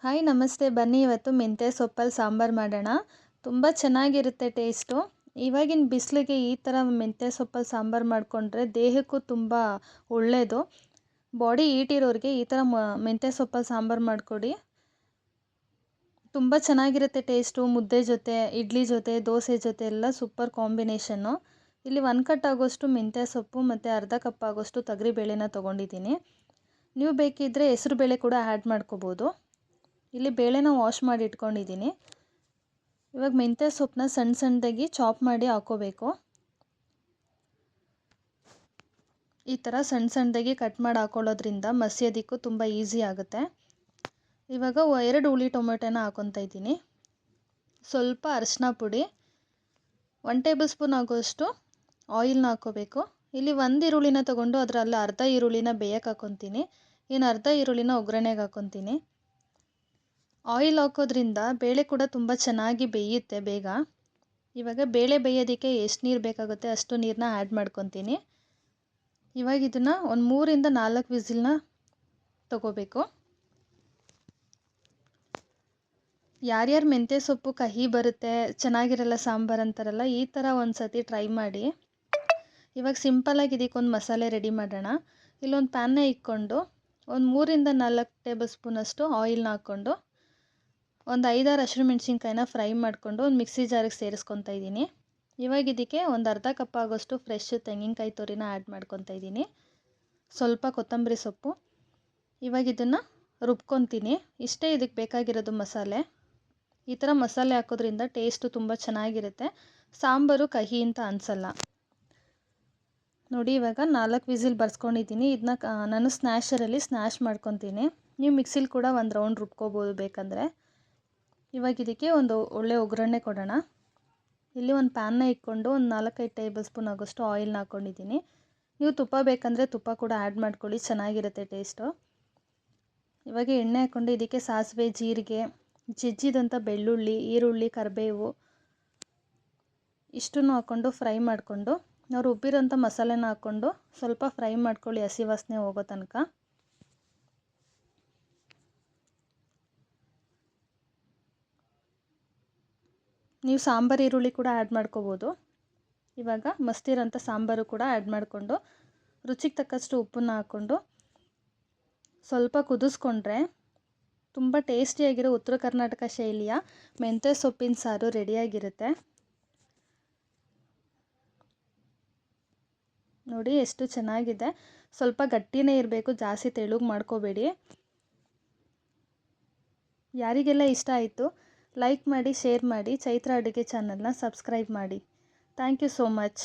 Hi ನಮಸ್ತೆ. ಬನ್ನಿ ಇವತ್ತು ಮೆಂತ್ಯ ಸೊಪ್ಪಲ್ಲಿ ಸಾಂಬಾರು ಮಾಡೋಣ. ತುಂಬ ಚೆನ್ನಾಗಿರುತ್ತೆ ಟೇಸ್ಟು. ಇವಾಗಿನ ಬಿಸಿಲಿಗೆ ಈ ಥರ ಮೆಂತ್ಯ ಸೊಪ್ಪಲ್ಲಿ ಸಾಂಬಾರು ಮಾಡಿಕೊಂಡ್ರೆ ದೇಹಕ್ಕೂ ತುಂಬ ಒಳ್ಳೆಯದು. ಬಾಡಿ ಹೀಟ್ ಇರೋರಿಗೆ ಈ ಥರ ಮೆಂತ್ಯ ಸೊಪ್ಪಲ್ಲಿ ಸಾಂಬಾರು ಮಾಡಿಕೊಡಿ. ತುಂಬ ಚೆನ್ನಾಗಿರುತ್ತೆ ಟೇಸ್ಟು. ಮುದ್ದೆ ಜೊತೆ, ಇಡ್ಲಿ ಜೊತೆ, ದೋಸೆ ಜೊತೆ ಎಲ್ಲ ಸೂಪರ್ ಕಾಂಬಿನೇಷನ್ನು. ಇಲ್ಲಿ 1 ಕಟ್ ಆಗೋಷ್ಟು ಮೆಂತ್ಯ ಸೊಪ್ಪು ಮತ್ತು ಅರ್ಧ ಕಪ್ ಆಗೋಷ್ಟು ತೊಗರಿಬೇಳೆನ ತೊಗೊಂಡಿದ್ದೀನಿ. ನೀವು ಬೇಕಿದ್ದರೆ ಹೆಸರುಬೇಳೆ ಕೂಡ ಆ್ಯಡ್ ಮಾಡ್ಕೋಬೋದು. ಇಲ್ಲಿ ಬೇಳೆನ ವಾಶ್ ಮಾಡಿ ಇಟ್ಕೊಂಡಿದ್ದೀನಿ. ಇವಾಗ ಮೆಂತ್ಯ ಸೊಪ್ಪನ್ನ ಸಣ್ಣ ಸಣ್ಣದಾಗಿ ಚಾಪ್ ಮಾಡಿ ಹಾಕೋಬೇಕು. ಈ ಥರ ಸಣ್ಣ ಸಣ್ಣದಾಗಿ ಕಟ್ ಮಾಡಿ ಹಾಕೊಳ್ಳೋದ್ರಿಂದ ಮಸಿಯೋದಕ್ಕೂ ತುಂಬ ಈಸಿ ಆಗುತ್ತೆ. ಇವಾಗ 2 ಹುಳಿ ಟೊಮೆಟೊನ ಹಾಕೊತಾ ಇದ್ದೀನಿ. ಸ್ವಲ್ಪ ಅರಿಶಿನ ಪುಡಿ, 1 ಟೇಬಲ್ ಸ್ಪೂನ್ ಆಗೋಷ್ಟು ಆಯಿಲ್ನ ಹಾಕೋಬೇಕು. ಇಲ್ಲಿ 1 ಈರುಳ್ಳಿನ ತೊಗೊಂಡು ಅದರಲ್ಲಿ ಅರ್ಧ ಈರುಳ್ಳಿನ ಬೇಯಕ್ಕೆ ಹಾಕೊತೀನಿ. ಇನ್ನು ಅರ್ಧ ಈರುಳ್ಳಿನ ಒಗ್ಗರಣೆಗೆ ಹಾಕೊತೀನಿ. ಆಯಿಲ್ ಹಾಕೋದ್ರಿಂದ ಬೇಳೆ ಕೂಡ ತುಂಬ ಚೆನ್ನಾಗಿ ಬೇಯುತ್ತೆ ಬೇಗ. ಇವಾಗ ಬೇಳೆ ಬೇಯೋದಕ್ಕೆ ಎಷ್ಟು ನೀರು ಬೇಕಾಗುತ್ತೆ ಅಷ್ಟು ನೀರನ್ನ ಆ್ಯಡ್ ಮಾಡ್ಕೊತೀನಿ. ಇವಾಗ ಇದನ್ನು ಒಂದು 3ರಿಂದ 4 ವಿಸಿಲ್ನ ತಗೋಬೇಕು. ಯಾರ್ಯಾರು ಮೆಂತ್ಯ ಸೊಪ್ಪು ಕಹಿ ಬರುತ್ತೆ, ಚೆನ್ನಾಗಿರಲ್ಲ ಸಾಂಬಾರು ಅಂತಾರಲ್ಲ, ಈ ಥರ ಒಂದು ಸತಿ ಟ್ರೈ ಮಾಡಿ. ಇವಾಗ ಸಿಂಪಲ್ಲಾಗಿ ಇದಕ್ಕೊಂದು ಮಸಾಲೆ ರೆಡಿ ಮಾಡೋಣ. ಇಲ್ಲೊಂದು ಪ್ಯಾನ್ನ ಇಟ್ಕೊಂಡು ಒಂದು 3ರಿಂದ 4 ಟೇಬಲ್ ಸ್ಪೂನಷ್ಟು ಆಯಿಲ್ನ ಹಾಕ್ಕೊಂಡು ಒಂದು 5-6 ಹಸಿಮೆಣ್ಸಿನ್ಕಾಯಿನ ಫ್ರೈ ಮಾಡಿಕೊಂಡು ಒಂದು ಮಿಕ್ಸಿ ಜಾರಿಗೆ ಸೇರಿಸ್ಕೊತಾ ಇದ್ದೀನಿ. ಇವಾಗ ಇದಕ್ಕೆ ಒಂದು ಅರ್ಧ ಕಪ್ ಆಗೋಷ್ಟು ಫ್ರೆಶ್ ತೆಂಗಿನಕಾಯಿ ತುರಿನ ಆ್ಯಡ್ ಮಾಡ್ಕೊತಾ ಇದ್ದೀನಿ. ಸ್ವಲ್ಪ ಕೊತ್ತಂಬರಿ ಸೊಪ್ಪು. ಇವಾಗ ಇದನ್ನು ರುಬ್ಕೊತೀನಿ. ಇಷ್ಟೇ ಇದಕ್ಕೆ ಬೇಕಾಗಿರೋದು ಮಸಾಲೆ. ಈ ಥರ ಮಸಾಲೆ ಹಾಕೋದ್ರಿಂದ ಟೇಸ್ಟು ತುಂಬ ಚೆನ್ನಾಗಿರುತ್ತೆ. ಸಾಂಬಾರು ಕಹಿ ಅಂತ ಅನಿಸಲ್ಲ. ನೋಡಿ ಇವಾಗ 4 ವಿಸಿಲ್ ಬರ್ಸ್ಕೊಂಡಿದ್ದೀನಿ. ಇದನ್ನ ನಾನು ಸ್ನ್ಯಾಶರಲ್ಲಿ ಸ್ನ್ಯಾಶ್ ಮಾಡ್ಕೊತೀನಿ. ನೀವು ಮಿಕ್ಸಿಲಿ ಕೂಡ ಒಂದು ರೌಂಡ್ ರುಬ್ಕೋಬೋದು ಬೇಕಂದರೆ. ಇವಾಗ ಇದಕ್ಕೆ ಒಂದು ಒಳ್ಳೆ ಒಗ್ಗರಣೆ ಕೊಡೋಣ. ಇಲ್ಲಿ ಒಂದು ಪ್ಯಾನ್ನ ಇಟ್ಕೊಂಡು ಒಂದು 4-5 ಟೇಬಲ್ ಸ್ಪೂನ್ ಆಗೋಷ್ಟು ಆಯಿಲ್ನ ಹಾಕ್ಕೊಂಡಿದ್ದೀನಿ. ನೀವು ತುಪ್ಪ ಬೇಕಂದರೆ ತುಪ್ಪ ಕೂಡ ಆ್ಯಡ್ ಮಾಡ್ಕೊಳ್ಳಿ, ಚೆನ್ನಾಗಿರುತ್ತೆ ಟೇಸ್ಟು. ಇವಾಗ ಎಣ್ಣೆ ಹಾಕ್ಕೊಂಡು ಇದಕ್ಕೆ ಸಾಸಿವೆ, ಜೀರಿಗೆ, ಜಜ್ಜಿದಂಥ ಬೆಳ್ಳುಳ್ಳಿ, ಈರುಳ್ಳಿ, ಕರಿಬೇವು ಇಷ್ಟನ್ನು ಹಾಕ್ಕೊಂಡು ಫ್ರೈ ಮಾಡಿಕೊಂಡು ನಾವು ರುಬ್ಬಿರೋಂಥ ಮಸಾಲೆನ ಹಾಕ್ಕೊಂಡು ಸ್ವಲ್ಪ ಫ್ರೈ ಮಾಡ್ಕೊಳ್ಳಿ ಹಸಿ ವಾಸನೆ ಹೋಗೋ ತನಕ. ನೀವು ಸಾಂಬಾರು ಈರುಳ್ಳಿ ಕೂಡ ಆ್ಯಡ್ ಮಾಡ್ಕೋಬೋದು. ಇವಾಗ ಮಸ್ತಿರೋಂಥ ಸಾಂಬಾರು ಕೂಡ ಆ್ಯಡ್ ಮಾಡಿಕೊಂಡು ರುಚಿಗೆ ತಕ್ಕಷ್ಟು ಉಪ್ಪನ್ನು ಹಾಕ್ಕೊಂಡು ಸ್ವಲ್ಪ ಕುದಿಸ್ಕೊಂಡ್ರೆ ತುಂಬ ಟೇಸ್ಟಿಯಾಗಿರೋ ಉತ್ತರ ಕರ್ನಾಟಕ ಶೈಲಿಯ ಮೆಂತ್ಯ ಸೊಪ್ಪಿನ ಸಾರು ರೆಡಿಯಾಗಿರುತ್ತೆ. ನೋಡಿ ಎಷ್ಟು ಚೆನ್ನಾಗಿದೆ. ಸ್ವಲ್ಪ ಗಟ್ಟಿನೇ ಇರಬೇಕು, ಜಾಸ್ತಿ ತೆಳುಗೆ ಮಾಡ್ಕೋಬೇಡಿ. ಯಾರಿಗೆಲ್ಲ ಇಷ್ಟ ಆಯಿತು ಲೈಕ್ ಮಾಡಿ, ಶೇರ್ ಮಾಡಿ. ಚೈತ್ರ ಅಡುಗೆ ಚಾನಲ್ನ ಸಬ್ಸ್ಕ್ರೈಬ್ ಮಾಡಿ. Thank you so much.